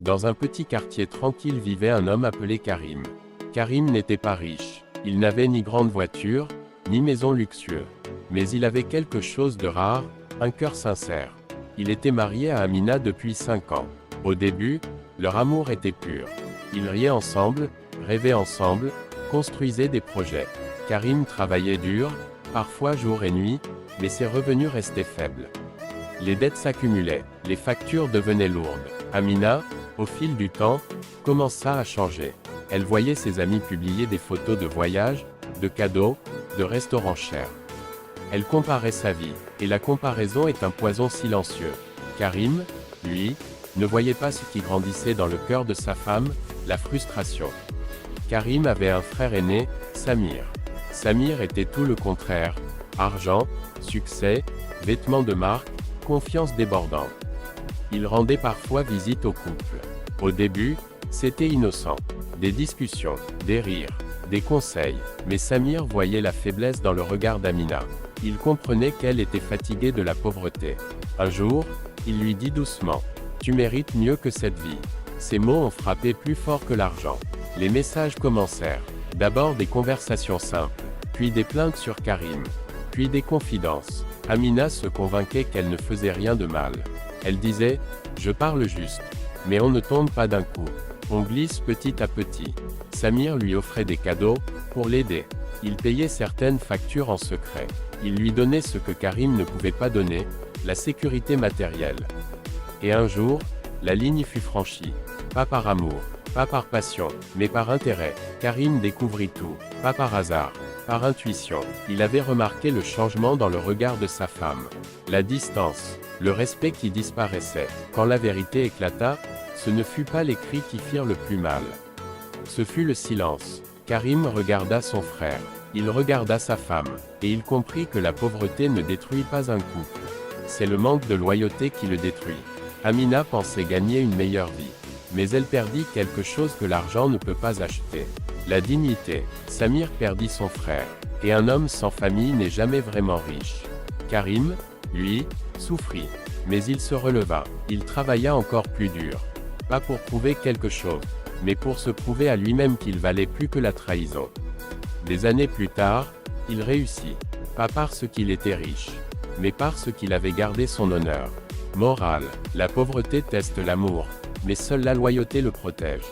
Dans un petit quartier tranquille vivait un homme appelé Karim. Karim n'était pas riche. Il n'avait ni grande voiture, ni maison luxueuse. Mais il avait quelque chose de rare, un cœur sincère. Il était marié à Amina depuis 5 ans. Au début, leur amour était pur. Ils riaient ensemble, rêvaient ensemble, construisaient des projets. Karim travaillait dur, parfois jour et nuit, mais ses revenus restaient faibles. Les dettes s'accumulaient, les factures devenaient lourdes. Amina, au fil du temps, commença à changer. Elle voyait ses amis publier des photos de voyages, de cadeaux, de restaurants chers. Elle comparait sa vie, et la comparaison est un poison silencieux. Karim, lui, ne voyait pas ce qui grandissait dans le cœur de sa femme, la frustration. Karim avait un frère aîné, Samir. Samir était tout le contraire. Argent, succès, vêtements de marque, confiance débordante. Il rendait parfois visite au couple. Au début, c'était innocent. Des discussions, des rires, des conseils, mais Samir voyait la faiblesse dans le regard d'Amina. Il comprenait qu'elle était fatiguée de la pauvreté. Un jour, il lui dit doucement : « Tu mérites mieux que cette vie. » Ces mots ont frappé plus fort que l'argent. Les messages commencèrent. D'abord des conversations simples, puis des plaintes sur Karim, puis des confidences. Amina se convainquait qu'elle ne faisait rien de mal. Elle disait : « Je parle juste. Mais on ne tombe pas d'un coup. On glisse petit à petit. » Samir lui offrait des cadeaux, pour l'aider. Il payait certaines factures en secret. Il lui donnait ce que Karim ne pouvait pas donner, la sécurité matérielle. Et un jour, la ligne fut franchie. Pas par amour, pas par passion, mais par intérêt. Karim découvrit tout, pas par hasard, par intuition. Il avait remarqué le changement dans le regard de sa femme. La distance, le respect qui disparaissait. Quand la vérité éclata, ce ne fut pas les cris qui firent le plus mal. Ce fut le silence. Karim regarda son frère. Il regarda sa femme, et il comprit que la pauvreté ne détruit pas un couple. C'est le manque de loyauté qui le détruit. Amina pensait gagner une meilleure vie. Mais elle perdit quelque chose que l'argent ne peut pas acheter. La dignité. Samir perdit son frère. Et un homme sans famille n'est jamais vraiment riche. Karim, lui, souffrit. Mais il se releva. Il travailla encore plus dur. Pas pour prouver quelque chose, mais pour se prouver à lui-même qu'il valait plus que la trahison. Des années plus tard, il réussit. Pas parce qu'il était riche, mais parce qu'il avait gardé son honneur. Morale. La pauvreté teste l'amour, mais seule la loyauté le protège.